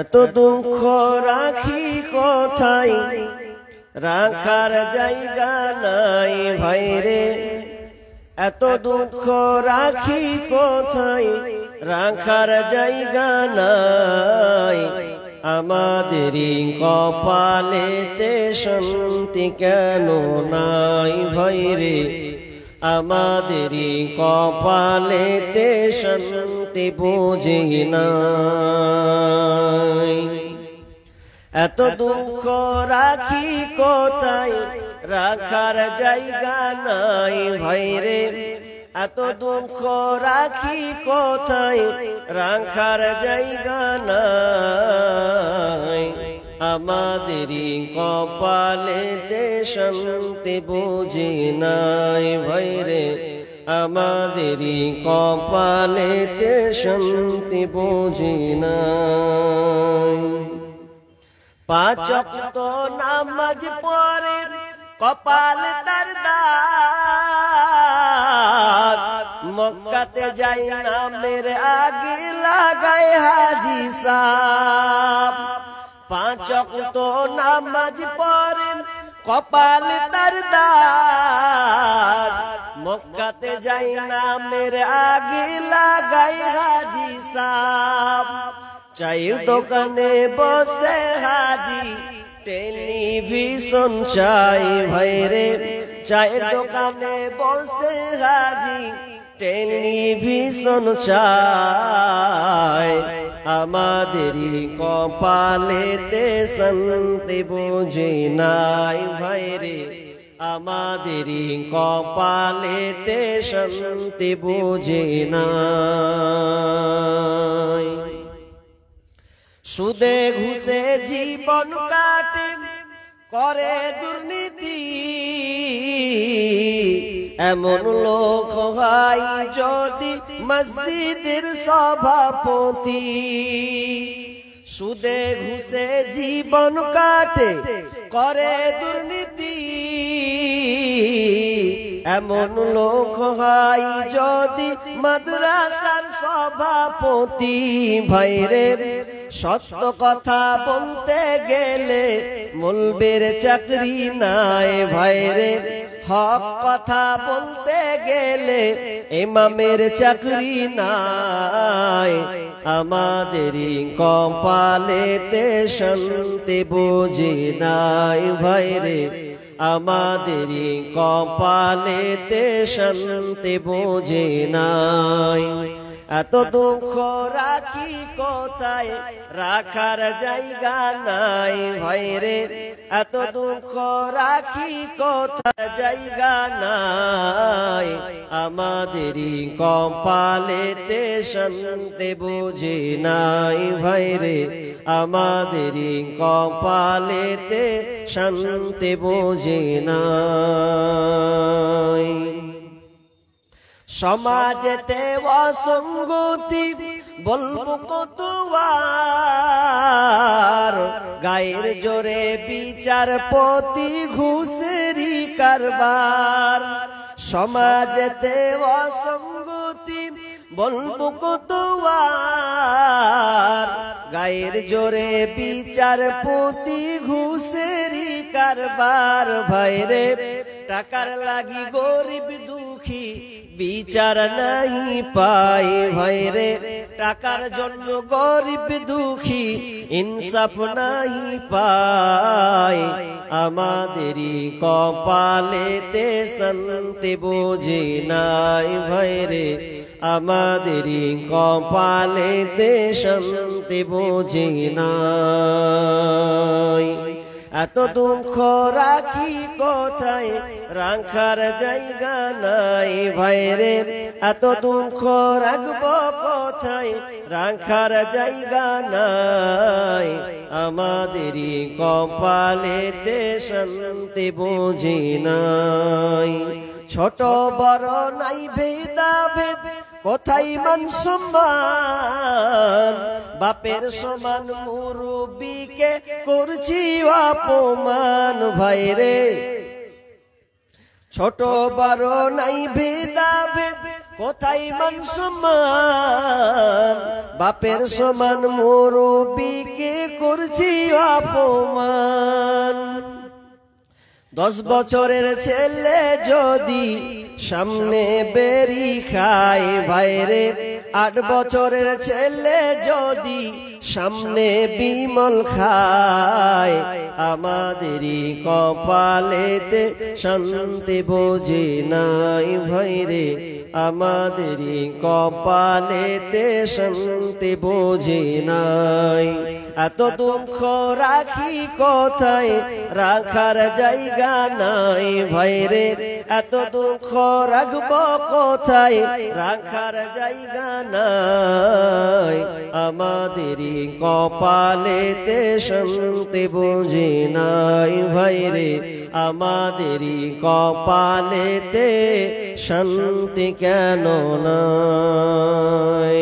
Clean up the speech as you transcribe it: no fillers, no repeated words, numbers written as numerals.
এত দুঃখ রাখি কোথায়, রাখার জায়গা নাই ভাইরে। এত দুঃখ রাখি কোথায়, রাখার জায়গা নাই। আমাদেরই কপালেতে শান্তি কেন নাই ভাইরে। আমাদেরই কপালেতে শান্তি বুঝি নাই। এত দুঃখ রাখি কোথায়, রাখার জায়গা নাই ভাইরে। এত দুঃখ রাখি কোথায়, রাখার জায়গা নাই। আমাদেরই কপালেতে শান্তি বুঝি নাই ভাইরে। আমাদেরই কপালেতে শান্তি বুঝি নাই। পাঁচ ওয়াক্ত নামাজ পড়ে কপাল তার দাগ। মক্কাতে যাই নামের আগে লাগায় হাজি সাহেব। পাঁচ ওয়াক্ত নামাজ পড়ে কপাল তার দাগ। মক্কাতে যাই নামের আগে লাগায় হাজি সাহেব। চায়ের দোকানে বসে হাজি টেলিভিশন চাই ভাইরে। চায়ের দোকানে বসে হাজি টেলিভিশন চাই। আমাদেরই কপালেতে শান্তি বুঝি নাই ভাইরে। আমাদেরই কপালেতে শান্তি বুঝি নাই। সুদে ঘুষে জীবন কাটে করে দুর্নীতি। এমন লোক হয় যদি মসজিদের সভাপতি। সুদে ঘুষে জীবন কাটে করে দুর্নীতি। এমন লোক হয় যদি মাদ্রাসার সভাপতি ভাইরে। সত্য কথা বলতে গেলে মৌলবীর চাকরি নাই ভাইরে। হক কথা বলতে গেলে ইমামের চাকরি নাই। আমাদেরই কপালেতে শান্তি বুঝি নাই ভাইরে। আমাদেরই কপালেতে শান্তি বুঝি নাই। এত দুঃখ রাখি কোথায়, রাখার জায়গা নাই ভাইরে। এত দুঃখ রাখি কোথায়, জায়গা নাই। আমাদেরই কপালেতে শান্তি বুঝি নাই ভাইরে। আমাদেরই কপালেতে শান্তি বুঝি নাই। সমাজেতে অসঙ্গতি বলবো কতবার। গায়ের জোরে বিচারপতি ঘুষেরই কারবার। সমাজেতে অসঙ্গতি বলবো কতবার। গায়ের জোরে বিচারপতি ঘুষেরই কারবার ভাইরে। টাকার লাগি গরিব দুঃখী বিচার নাই পাই ভাইরে। টাকার জন্য গরিব দুঃখী ইনসাফ নাই পাই। আমাদেরই কপালেতে শান্তি বুঝি নাই ভাইরে। আমাদেরই কপালেতে শান্তি বুঝি নাই। এত দুঃখ রাখি কোথায়, রাখার জায়গা নাই ভাইরে। এত দুঃখ রাখবো কোথায়, রাখার জায়গা নাই। আমাদেরই কপালেতে শান্তি বুঝি নাই। ছোট বড় নাই ভেদাভেদ, কোথায় মান সম্মান। বাপের সমান মুরব্বিকে করছি অপমান ভাইরে। ছোট বড় নাই ভেদাভেদ, কোথায় মান সম্মান, বাপের সমান মুরব্বিকে করছি অপমান। 10 বছরের ছেলে যদি সামনে বেরি খায় ভাইরে, 8 বছরের ছেলে যদি সামনে বিমল খায়, আমাদেরই কপালেতে শান্তি বোঝে নাই ভাইরে, আমাদেরই কপালেতে শান্তি বোঝে নাই। এত দুঃখ রাখি কোথায়, রাখার জায়গা নাই ভাইরে, এত দুঃখ রাখবো কোথায়, রাখার জায়গা নাই। আমাদেরই কপালেতে শান্তি বোঝে নাই ভাইরে, আমাদেরই কপালেতে শান্তি কেন নাই।